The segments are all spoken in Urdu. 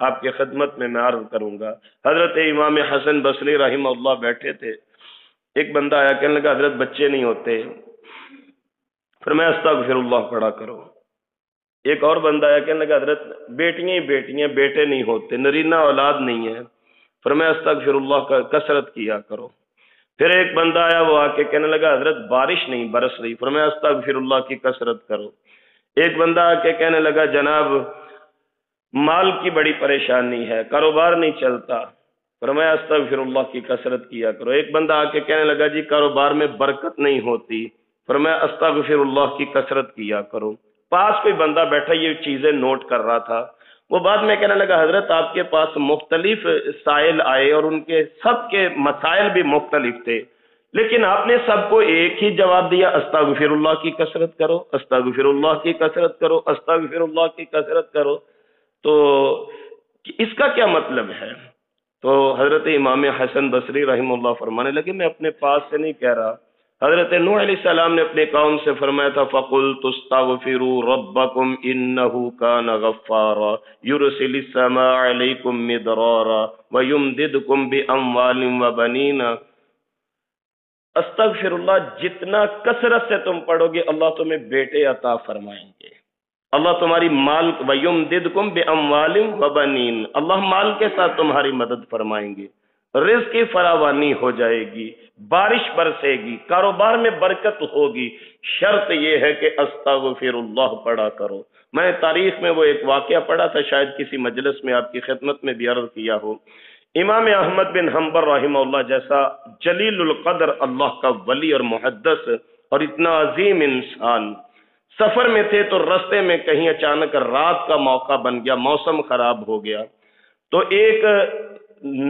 آپ کی خدمت میں عرض کروں گا۔ حضرت امام حسن بصری رحمہ اللہ بیٹھے تھے، ایک بندہ آیا، کہنے لگا حضرت بچے نہیں ہوتے، فرمایا استغفر اللہ پڑھا کرو۔ ایک اور بندہ آیا، کہنے لگا حضرت بیٹیاں ہی بیٹیاں، بیٹے نہیں ہوتے، نرینہ اولاد نہیں ہے، فرمایا استغفر اللہ کا کثرت کیا کرو۔ پھر ایک بندہ آیا، وہ آ کے کہنے لگا حضرت بارش نہیں برس رہی، فرمایا استغفر اللہ کی کثرت کرو۔ ایک بندہ آ کے کہنے لگا جناب مال کی بڑی پریشانی ہے، کاروبار نہیں چلتا، فرمایا استغفر اللہ کی کثرت کیا کرو۔ ایک بندہ آ کے کہنے لگا جی کاروبار میں برکت نہیں ہوتی، فرمایا استغفر اللہ کی کثرت کیا کرو۔ پاس کوئی بندہ بیٹھا یہ چیزیں نوٹ کر رہا تھا، وہ بعد میں کہنے لگا حضرت آپ کے پاس مختلف سائل آئے اور ان کے سب کے مسائل بھی مختلف تھے، لیکن آپ نے سب کو ایک ہی جواب دیا، استغفر اللہ کی کثرت کرو، استغفر اللہ کی کثرت کرو، استغفر اللہ کی کثرت کرو۔ تو اس کا کیا مطلب ہے؟ تو حضرت امام حسن بصری رحمہ اللہ فرمانے لگے میں اپنے پاس سے نہیں کہہ رہا، حضرت نوح علیہ السلام نے اپنے قوم سے فرمایا تھا فَقُلْتُ اسْتَغْفِرُوا رَبَّكُمْ إِنَّهُ كَانَ غَفَّارًا يُرْسِلِ السَّمَاءَ عَلَيْكُمْ مِدْرَارًا وَيُمْدِدْكُمْ بِأَمْوَالٍ وَبَنِينَ۔ استغفر اللہ جتنا کثرت سے تم پڑھو گے اللہ تمہیں بیٹے عطا فرمائیں گے، اللہ تمہاری مال وَيُمْدِدْكُمْ بِأَمْوَالٍ وَبَنِينَ، اللہ مال کے ساتھ تمہاری مدد فرمائیں گے، رزق کی فراوانی ہو جائے گی، بارش برسے گی، کاروبار میں برکت ہوگی، شرط یہ ہے کہ استغفر اللہ پڑھا کرو۔ میں تاریخ میں وہ ایک واقعہ پڑھا تھا، شاید کسی مجلس میں آپ کی خدمت میں بھی عرض کیا ہو، امام احمد بن حنبل رحمہ اللہ جیسا جلیل القدر اللہ کا ولی اور محدث اور اتنا عظیم انسان سفر میں تھے تو رستے میں کہیں اچانک رات کا موقع بن گیا، موسم خراب ہو گیا، تو ایک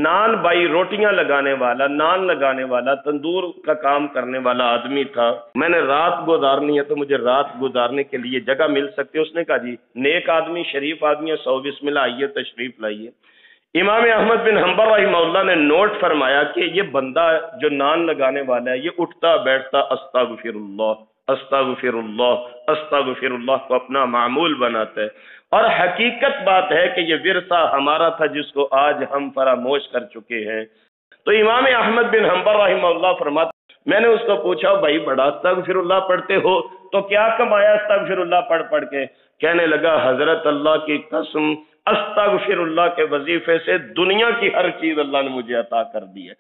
نان بائی روٹیاں لگانے والا، نان لگانے والا، تندور کا کام کرنے والا آدمی تھا، میں نے رات گزارنی ہے تو مجھے رات گزارنے کے لیے جگہ مل سکتی ہے؟ اس نے کہا جی، نیک آدمی، شریف آدمی ہے، 100 بسم اللہ، آئیے تشریف لائیے۔ امام احمد بن حنبل رحمہ اللہ نے نوٹ فرمایا کہ یہ بندہ جو نان لگانے والا ہے یہ اٹھتا بیٹھتا استغفر اللہ استغفر اللہ استغفر اللہ کو اپنا معمول بناتا ہے، اور حقیقت بات ہے کہ یہ ورثہ ہمارا تھا جس کو آج ہم فراموش کر چکے ہیں۔ تو امام احمد بن حنبل رحمہ اللہ فرماتے، میں نے اس کو پوچھا بھائی بڑا استغفر اللہ پڑھتے ہو تو کیا کمایا استغفر اللہ پڑھ پڑھ کے؟ کہنے لگا حضرت اللہ کی قسم استغفر اللہ کے وظیفے سے دنیا کی ہر چیز اللہ نے مجھے عطا کر دی ہے،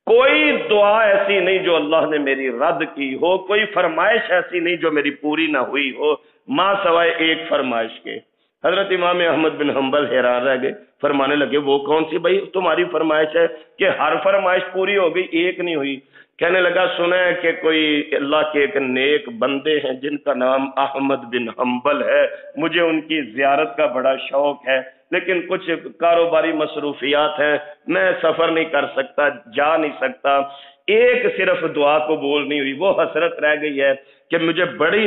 کوئی دعا ایسی نہیں جو اللہ نے میری رد کی ہو، کوئی فرمائش ایسی نہیں جو میری پوری نہ ہوئی ہو، ماں سوائے ایک فرمائش کے۔ حضرت امام احمد بن حنبل حیران رہ گئے، فرمانے لگے وہ کون سی بھائی تمہاری فرمائش ہے کہ ہر فرمائش پوری ہو گئی ایک نہیں ہوئی؟ کہنے لگا سنا ہے کہ کوئی اللہ کے ایک نیک بندے ہیں جن کا نام احمد بن حنبل ہے، مجھے ان کی زیارت کا بڑا شوق ہے، لیکن کچھ کاروباری مصروفیات ہیں، میں سفر نہیں کر سکتا، جا نہیں سکتا، ایک صرف دعا قبول نہیں ہوئی، وہ حسرت رہ گئی ہے کہ مجھے بڑی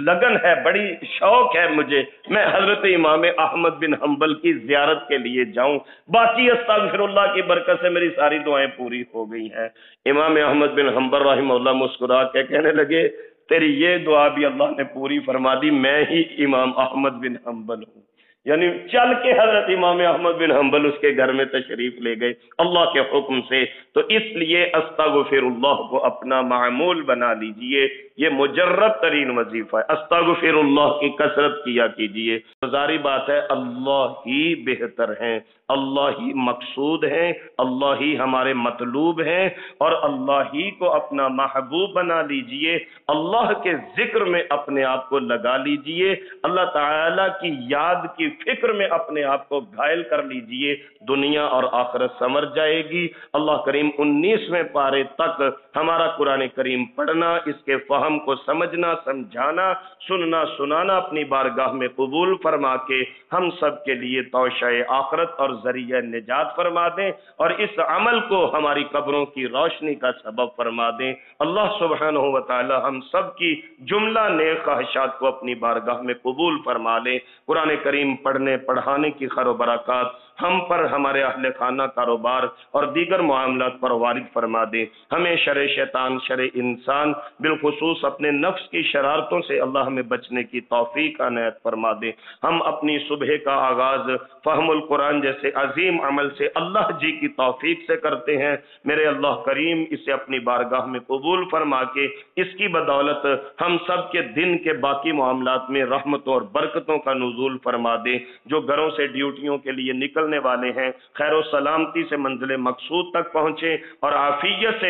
لگن ہے، بڑی شوق ہے مجھے، میں حضرت امام احمد بن حنبل کی زیارت کے لیے جاؤں، باقی استغفر اللہ کی برکت سے میری ساری دعائیں پوری ہو گئی ہیں۔ امام احمد بن حنبل رحمہ اللہ مسکرا کے کہنے لگے تیری یہ دعا بھی اللہ نے پوری فرما دی، میں ہی امام احمد بن حنبل ہوں۔ یعنی چل کے حضرت امام احمد بن حنبل اس کے گھر میں تشریف لے گئے اللہ کے حکم سے۔ تو اس لیے استغفر اللہ کو اپنا معمول بنا لیجئے، یہ مجرب ترین وظیفہ ہے، استغفر اللہ کی کثرت کیا کیجئے۔ ظاہری بات ہے اللہ ہی بہتر ہیں، اللہ ہی مقصود ہیں، اللہ ہی ہمارے مطلوب ہیں، اور اللہ ہی کو اپنا محبوب بنا لیجئے، اللہ کے ذکر میں اپنے آپ کو لگا لیجئے، اللہ تعالی کی یاد کی فکر میں اپنے آپ کو گھائل کر لیجئے، دنیا اور آخرت سمر جائے گی۔ اللہ کریم 19ویں پارے تک ہمارا قرآن کریم پڑھنا، اس کے فہم کو سمجھنا، سمجھانا، سننا، سنانا اپنی بارگاہ میں قبول فرما کے ہم سب کے لیے توشہ آخرت اور ذریعہ نجات فرما دیں، اور اس عمل کو ہماری قبروں کی روشنی کا سبب فرما دیں۔ اللہ سبحانہ و تعالی ہم سب کی جملہ نیک خواہشات کو اپنی بارگاہ میں قبول فرما لے۔ قرآن کریم پڑھنے پڑھانے کی خیر و برکات ہم پر، ہمارے اہل خانہ، کاروبار اور دیگر معاملات پر وارد فرما دے. ہمیں شر شیطان، شر انسان، بالخصوص اپنے نفس کی شرارتوں سے اللہ ہمیں بچنے کی توفیق عنایت فرما دے. ہم اپنی صبح کا آغاز فہم القرآن جیسے عظیم عمل سے اللہ جی کی توفیق سے کرتے ہیں. میرے اللہ کریم اسے اپنی بارگاہ میں قبول فرما کے اس کی بدولت ہم سب کے دن کے باقی معاملات میں رحمتوں اور برکتوں کا نزول فرما دے. جو گھروں سے ڈیوٹیوں کے لیے نکلنے والے ہیں خیر و سلامتی سے منزل مقصود تک پہنچے اور عافیت سے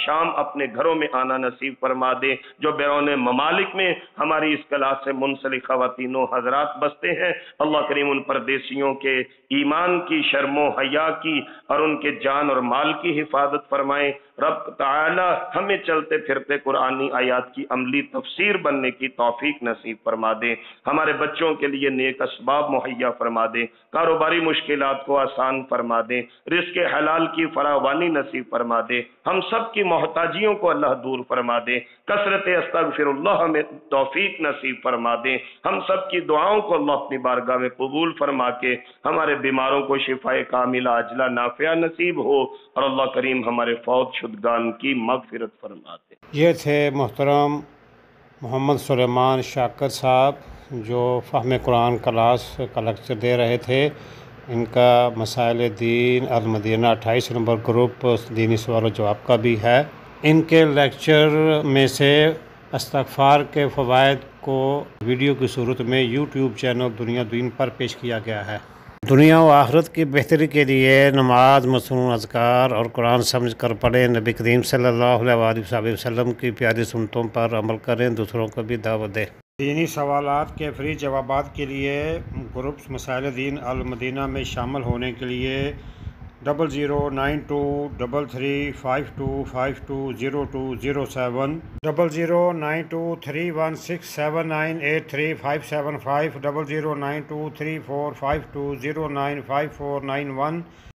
شام اپنے گھروں میں آنا نصیب فرما دے. جو بیرون ممالک میں ہماری اس کلاس سے منسلک خواتین و حضرات بستے ہیں اللہ کریم ان پردیسیوں کے ایمان کی، شرم و حیا کی اور ان کے جان اور مال کی حفاظت فرمائیں. رب تعالی ہمیں چلتے پھرتے قرآنی آیات کی عملی تفسیر بننے کی توفیق نصیب فرما دے. ہمارے بچوں کے لیے نیک اسباب مہیا فرما دے. کاروباری مشکلات کو آسان فرما دے. رزق حلال کی فراوانی نصیب فرما دے. ہم سب کی محتاجیوں کو اللہ دور فرما دے. کثرت استغفر اللہ ہمیں توفیق نصیب فرما دے. ہم سب کی دعاؤں کو اللہ اپنی بارگاہ میں قبول فرما کے ہمارے بیماروں کو شفاء کاملہ عاجلہ نافعہ نصیب ہو اور اللہ کریم ہمارے فوت شدگان کی مغفرت فرما دے. یہ تھے محترم محمد سلیمان شاکر صاحب جو فہم قرآن کلاس کا لیکچر دے رہے تھے. ان کا مسائل دین المدینہ 28 نمبر گروپ دینی سوال و جواب کا بھی ہے. ان کے لیکچر میں سے استغفار کے فوائد کو ویڈیو کی صورت میں یوٹیوب چینل دنیا دین پر پیش کیا گیا ہے. دنیا و آخرت کی بہتری کے لیے نماز، مصنون اذکار اور قرآن سمجھ کر پڑھیں. نبی کریم صلی اللہ علیہ وسلم کی پیاری سنتوں پر عمل کریں، دوسروں کو بھی دعوت دیں. دینی سوالات کے فری جوابات کے لیے گروپس مسائل دین المدینہ میں شامل ہونے کے لیے 00923352520207 00923167983575 00923452095491